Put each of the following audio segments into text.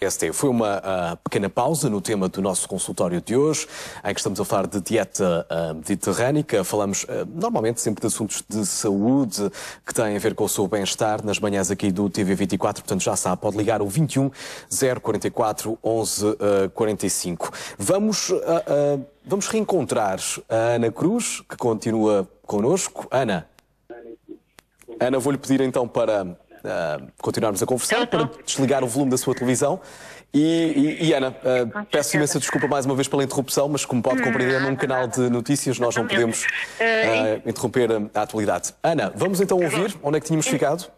ST. Foi uma pequena pausa no tema do nosso consultório de hoje, em que estamos a falar de dieta mediterrânica. Falamos normalmente sempre de assuntos de saúde que têm a ver com o seu bem-estar nas manhãs aqui do TV24. Portanto, já sabe, pode ligar o 21 044 11 45. Vamos reencontrar a Ana Cruz, que continua connosco. Ana, vou-lhe pedir então para continuarmos a conversar, para desligar o volume da sua televisão. E Ana, peço imensa desculpa mais uma vez pela interrupção, mas como pode compreender, num canal de notícias nós não podemos interromper a atualidade. Ana, vamos então ouvir onde é que tínhamos ficado?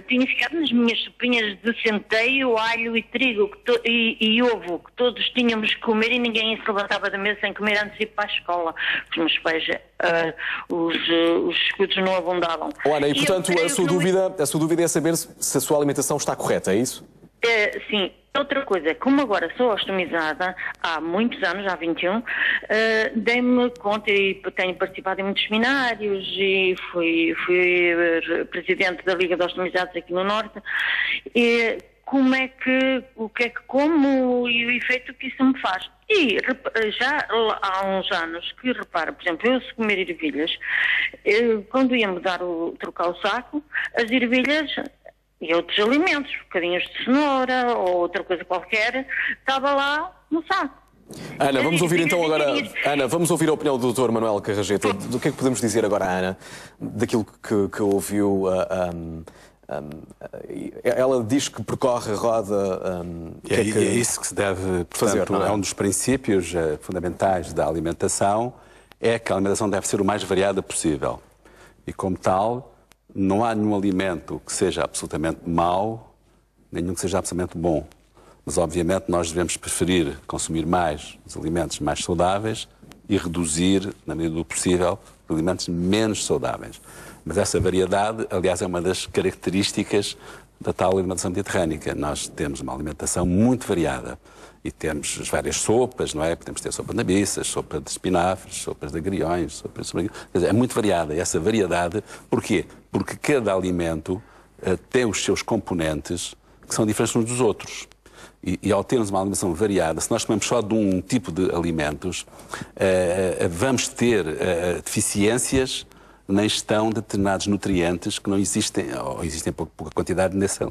Tinha ficado nas minhas sopinhas de centeio, alho e trigo e ovo, que todos tínhamos que comer e ninguém se levantava da mesa sem comer antes de ir para a escola. Os meus pais, os escudos não abundavam. Ana, e portanto a sua dúvida é saber se a sua alimentação está correta, é isso? Sim. Outra coisa, como agora sou ostomizada há muitos anos, há 21, dei-me conta e tenho participado em muitos seminários e fui presidente da Liga de Ostomizados aqui no Norte. E o que é que como e o efeito que isso me faz. E já há uns anos que reparo, por exemplo, eu se comer ervilhas, quando ia trocar o saco, as ervilhas e outros alimentos, bocadinhos de cenoura ou outra coisa qualquer, estava lá no saco. Ana, vamos ouvir então agora, Ana, vamos ouvir a opinião do Dr. Manuel Carrageta. Do que é que podemos dizer agora, Ana, daquilo que ouviu? Ela diz que percorre a roda. É isso que se deve fazer. É um dos princípios fundamentais da alimentação, é que a alimentação deve ser o mais variada possível. E como tal, não há nenhum alimento que seja absolutamente mau, nenhum que seja absolutamente bom. Mas, obviamente, nós devemos preferir consumir mais os alimentos mais saudáveis e reduzir, na medida do possível, os alimentos menos saudáveis. Mas essa variedade, aliás, é uma das características da tal alimentação mediterrânica. Nós temos uma alimentação muito variada. E temos as várias sopas, não é? Podemos ter sopa de nabiças, sopa de espinafres, sopas de agriões, sopas de... Quer dizer, é muito variada. E essa variedade, porquê? Porque cada alimento tem os seus componentes que são diferentes uns dos outros. E ao termos uma alimentação variada, se nós comemos só de um tipo de alimentos, vamos ter deficiências na ingestão de determinados nutrientes que não existem, ou existem em pouca quantidade nesse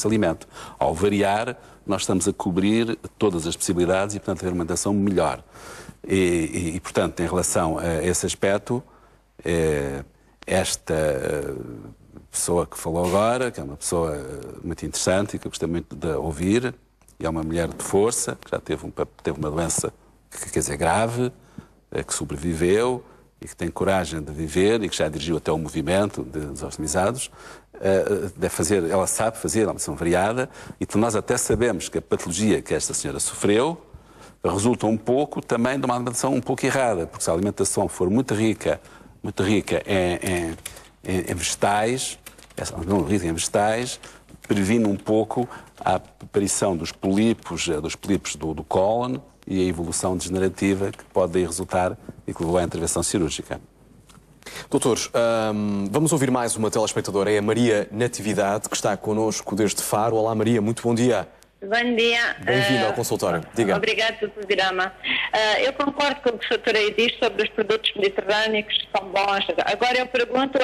alimento. Ao variar, nós estamos a cobrir todas as possibilidades e, portanto, ter uma alimentação melhor. E, portanto, em relação a esse aspecto, esta pessoa que falou agora, que é uma pessoa muito interessante e que eu gostei muito de ouvir, e é uma mulher de força, que já teve uma doença, quer dizer, grave, que sobreviveu, e que tem coragem de viver e que já dirigiu até o movimento dos ostomizados, ela sabe fazer a alimentação variada e nós até sabemos que a patologia que esta senhora sofreu resulta um pouco também de uma alimentação um pouco errada, porque se a alimentação for muito rica em vegetais, previne um pouco a aparição dos polipos do cólon e a evolução degenerativa que pode aí resultar e que levou à intervenção cirúrgica. Doutores, vamos ouvir mais uma telespectadora, é a Maria Natividade, que está connosco desde Faro. Olá Maria, muito bom dia. Bom dia. Bem-vinda ao consultório. Diga. Obrigada pelo programa. Eu concordo com o que o Sr. aí diz sobre os produtos mediterrâneos que são bons. Agora eu pergunto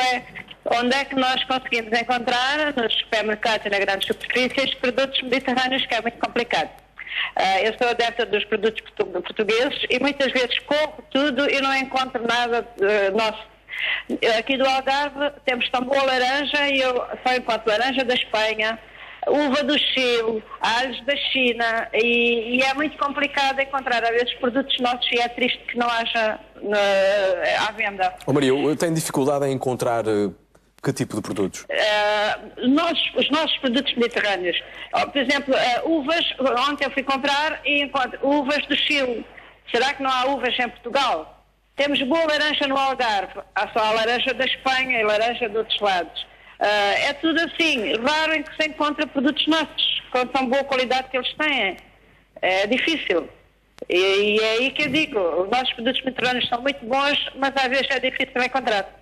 onde é que nós conseguimos encontrar nos supermercados e nas grandes superfícies produtos mediterrâneos, que é muito complicado. Eu sou adepta dos produtos portugueses e muitas vezes corro tudo e não encontro nada nosso. Aqui do Algarve temos tão boa laranja e eu só encontro laranja da Espanha, uva do Chile, alhos da China e é muito complicado encontrar às vezes produtos nossos e é triste que não haja à venda. Maria, eu tenho dificuldade em encontrar que tipo de produtos? Os nossos produtos mediterrâneos. Por exemplo, uvas, ontem eu fui comprar e encontro uvas do Chile. Será que não há uvas em Portugal? Temos boa laranja no Algarve, há só a laranja da Espanha e laranja de outros lados. É tudo assim, raro em que se encontra produtos nossos, com tão boa qualidade que eles têm. É difícil. E é aí que eu digo, os nossos produtos mediterrâneos são muito bons, mas às vezes é difícil de encontrar.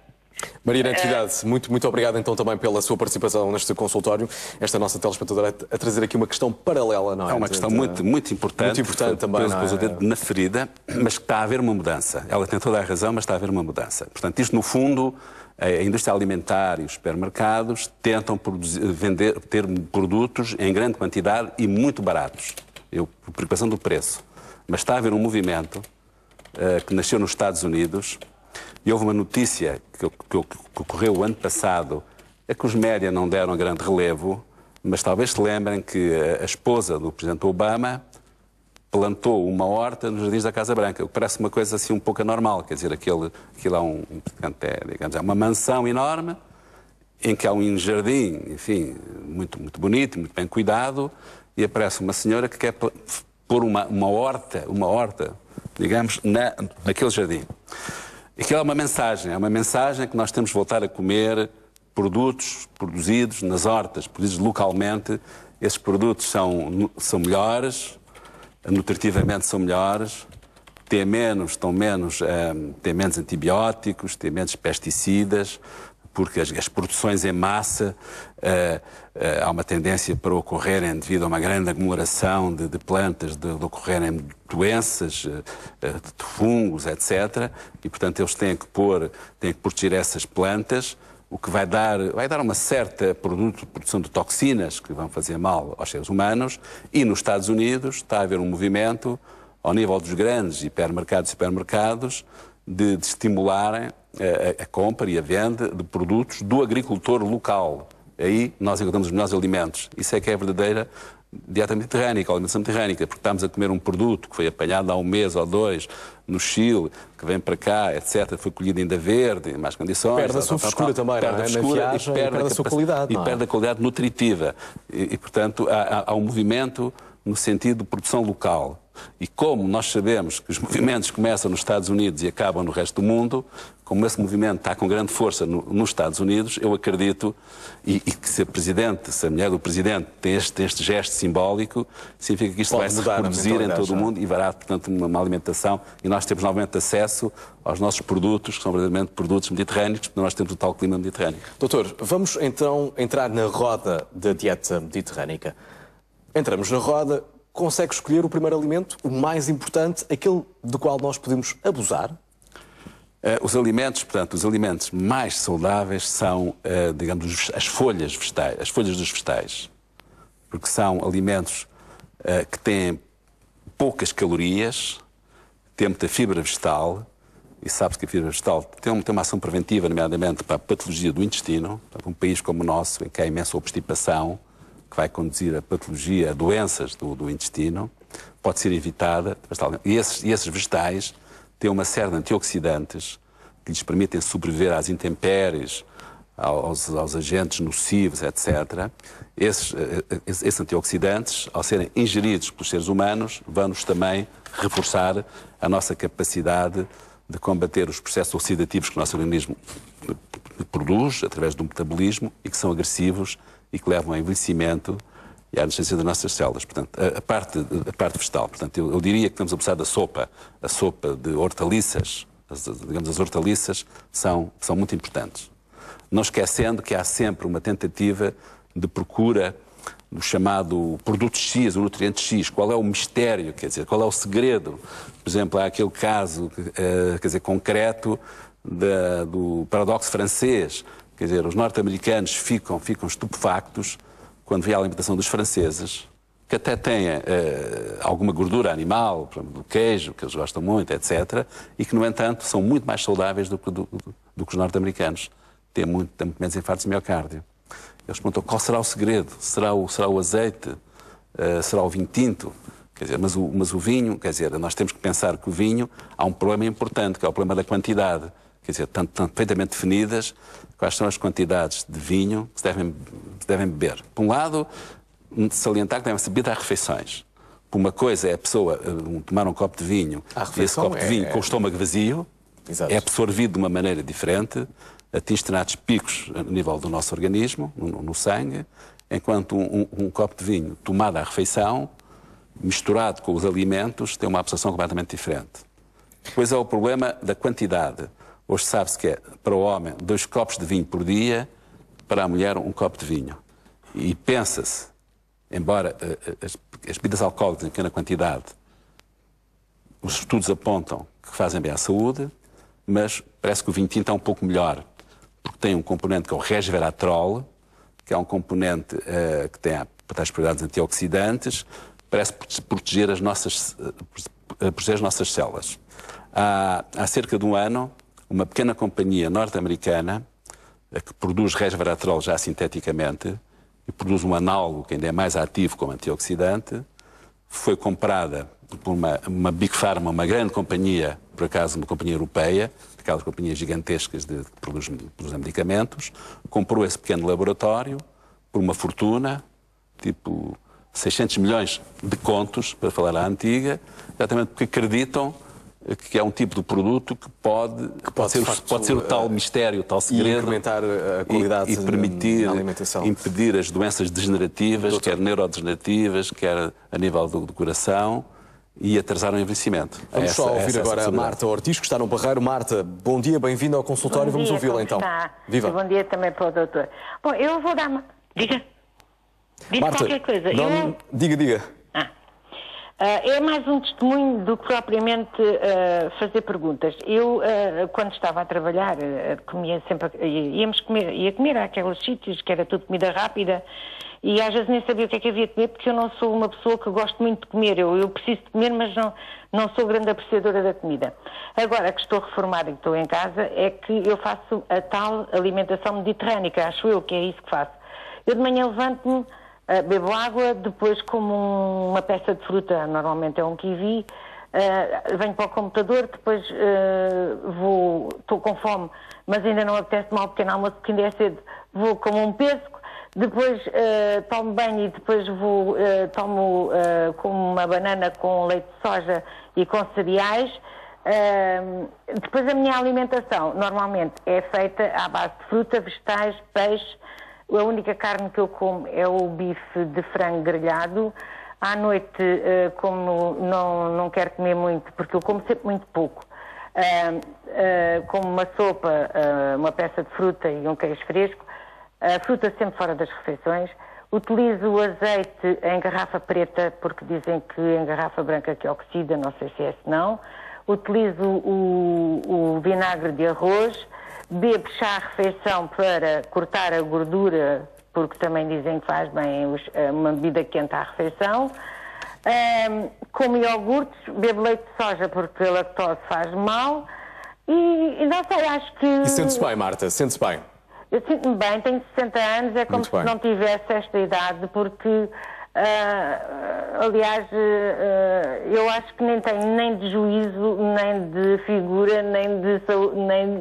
Maria Natividade, muito obrigado então também pela sua participação neste consultório. Esta nossa telespectadora a trazer aqui uma questão paralela, não é? É uma questão muito importante. Muito importante também, não é? Pôs o dedo na ferida, mas que está a haver uma mudança. Ela tem toda a razão, mas está a haver uma mudança. Portanto, isto no fundo, a indústria alimentar e os supermercados tentam ter produtos em grande quantidade e muito baratos. Por preocupação do preço. Mas está a haver um movimento que nasceu nos Estados Unidos. E houve uma notícia que ocorreu o ano passado, a que os média não deram grande relevo, mas talvez se lembrem que a esposa do presidente Obama plantou uma horta nos jardins da Casa Branca, o que parece uma coisa assim um pouco anormal. Quer dizer, aquilo é uma mansão enorme, em que há um jardim, enfim, muito bonito, muito bem cuidado, e aparece uma senhora que quer pôr uma horta, digamos, naquele jardim. Aquilo é uma mensagem que nós temos de voltar a comer produtos produzidos nas hortas, produzidos localmente. Esses produtos são melhores, nutritivamente são melhores, têm menos antibióticos, têm menos pesticidas, porque as produções em massa há uma tendência para ocorrerem devido a uma grande aglomeração de plantas, de ocorrerem doenças, de fungos, etc. E, portanto, eles têm que proteger essas plantas, o que vai dar uma certa produção de toxinas que vão fazer mal aos seres humanos. E nos Estados Unidos está a haver um movimento, ao nível dos grandes hipermercados e supermercados, de estimularem a compra e a venda de produtos do agricultor local. Aí nós encontramos os melhores alimentos. Isso é que é a verdadeira dieta mediterrânica, a alimentação mediterrânica, porque estamos a comer um produto que foi apanhado há um mês ou dois no Chile, que vem para cá, etc., foi colhido ainda verde, em mais condições. Perde a sua frescura também, perde a frescura e perde a sua qualidade. E perde a qualidade nutritiva. E portanto, há um movimento no sentido de produção local. E como nós sabemos que os movimentos começam nos Estados Unidos e acabam no resto do mundo, como esse movimento está com grande força nos Estados Unidos, eu acredito, e que se a mulher do Presidente tem este gesto simbólico, significa que isto vai se reproduzir em todo o mundo e vará, portanto, uma alimentação, e nós temos novamente acesso aos nossos produtos, que são verdadeiramente produtos mediterrâneos, porque nós temos o tal clima mediterrâneo. Doutor, vamos então entrar na roda da dieta mediterrânica. Entramos na roda. Consegue escolher o primeiro alimento, o mais importante, aquele do qual nós podemos abusar? Os alimentos mais saudáveis são, digamos, as folhas dos vegetais. Porque são alimentos que têm poucas calorias, têm muita fibra vegetal, e sabe-se que a fibra vegetal tem uma ação preventiva, nomeadamente para a patologia do intestino. Um país como o nosso, em que há imensa obstipação, que vai conduzir a patologia, a doenças do intestino, pode ser evitada. E esses vegetais têm uma série de antioxidantes que lhes permitem sobreviver às intempéries, aos agentes nocivos, etc. Esses antioxidantes, ao serem ingeridos pelos seres humanos, vão-nos também reforçar a nossa capacidade de combater os processos oxidativos que o nosso organismo produz através do metabolismo e que são agressivos e que levam ao envelhecimento e à nascença das nossas células. Portanto, a parte vegetal. Portanto, eu diria que estamos a precisar da sopa. A sopa de hortaliças, as hortaliças são muito importantes. Não esquecendo que há sempre uma tentativa de procura do chamado produto X, o nutriente X. Qual é o mistério, quer dizer, qual é o segredo? Por exemplo, há aquele caso, concreto do paradoxo francês. Quer dizer, os norte-americanos ficam estupefactos quando vê a alimentação dos franceses, que até têm alguma gordura animal, por exemplo, do queijo, que eles gostam muito, etc., e que, no entanto, são muito mais saudáveis do que os norte-americanos. Têm muito menos infartos de miocárdio. Eles perguntam qual será o segredo? Será o azeite? Será o vinho tinto? Quer dizer, mas o vinho, quer dizer, nós temos que pensar que o vinho há um problema importante, que é o problema da quantidade. Quer dizer, tanto perfeitamente definidas quais são as quantidades de vinho que se devem beber. Por um lado, salientar que devem ser bebidas às refeições. Por uma coisa é a pessoa tomar um copo de vinho, e esse copo de vinho com o estômago vazio, é absorvido de uma maneira diferente, atinge determinados picos a nível do nosso organismo, no sangue, enquanto um copo de vinho tomado à refeição, misturado com os alimentos, tem uma absorção completamente diferente. Depois é o problema da quantidade. Hoje sabe-se que é, para o homem, 2 copos de vinho por dia, para a mulher, 1 copo de vinho. E pensa-se, embora as bebidas alcoólicas em pequena quantidade, os estudos apontam que fazem bem à saúde, mas parece que o vinho tinto é um pouco melhor, porque tem um componente que é o resveratrol, que é um componente que tem tais propriedades antioxidantes, parece proteger as nossas células. Há cerca de um ano, uma pequena companhia norte-americana que produz resveratrol já sinteticamente e produz um análogo que ainda é mais ativo como antioxidante, foi comprada por uma Big Pharma, uma grande companhia, por acaso uma companhia europeia, aquelas companhias gigantescas que produzem medicamentos, comprou esse pequeno laboratório por uma fortuna, tipo 600 milhões de contos, para falar à antiga, exatamente porque acreditam que é um tipo de produto que pode ser o tal mistério, o tal segredo. E incrementar a qualidade e permitir da alimentação. Impedir as doenças degenerativas, quer neurodegenerativas, quer a nível do coração, e atrasar o envelhecimento. Vamos só ouvir agora a Marta Ortiz, que está no Barreiro. Marta, bom dia, bem-vinda ao consultório. Vamos ouvi-la então. Está? Viva. E bom dia também para o doutor. Bom, eu vou dar uma... Diga. Diga Marta, qualquer coisa. diga. É mais um testemunho do que propriamente fazer perguntas. Eu, quando estava a trabalhar, comia sempre... ia comer àqueles sítios que era tudo comida rápida, e às vezes nem sabia o que é que havia de comer, porque eu não sou uma pessoa que gosto muito de comer. Eu preciso de comer, mas não sou grande apreciadora da comida. Agora que estou reformada e estou em casa, é que eu faço a tal alimentação mediterrânica, acho eu que é isso que faço. Eu de manhã levanto-me, bebo água, depois como uma peça de fruta, normalmente é um kiwi, venho para o computador, depois estou com fome, mas ainda não apetece tomar um pequeno almoço porque ainda é cedo, vou como um pêssego, depois tomo banho e depois tomo como uma banana com leite de soja e com cereais. Depois a minha alimentação normalmente é feita à base de fruta, vegetais, peixe. A única carne que eu como é o bife de frango grelhado. À noite, como não quero comer muito, porque eu como sempre muito pouco, como uma sopa, uma peça de fruta e um queijo fresco. A fruta sempre fora das refeições. Utilizo o azeite em garrafa preta, porque dizem que em garrafa branca que oxida, não sei se é assim não. Utilizo o vinagre de arroz. Bebo chá à refeição para cortar a gordura, porque também dizem que faz bem uma bebida quente à refeição. Como iogurtes, bebo leite de soja porque a lactose faz mal. E não sei, acho que... E sente-se bem, Marta? Sente-se bem? Eu sinto-me bem, tenho 60 anos, é como se não tivesse esta idade, porque, aliás, eu acho que nem tenho nem de juízo, nem de figura, nem de saúde, nem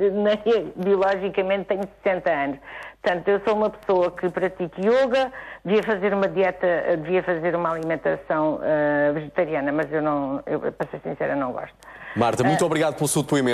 biologicamente tenho 60 anos. Portanto, eu sou uma pessoa que pratica yoga, devia fazer uma dieta, devia fazer uma alimentação vegetariana, mas eu, para ser sincera, não gosto. Marta, muito obrigado pelo seu depoimento.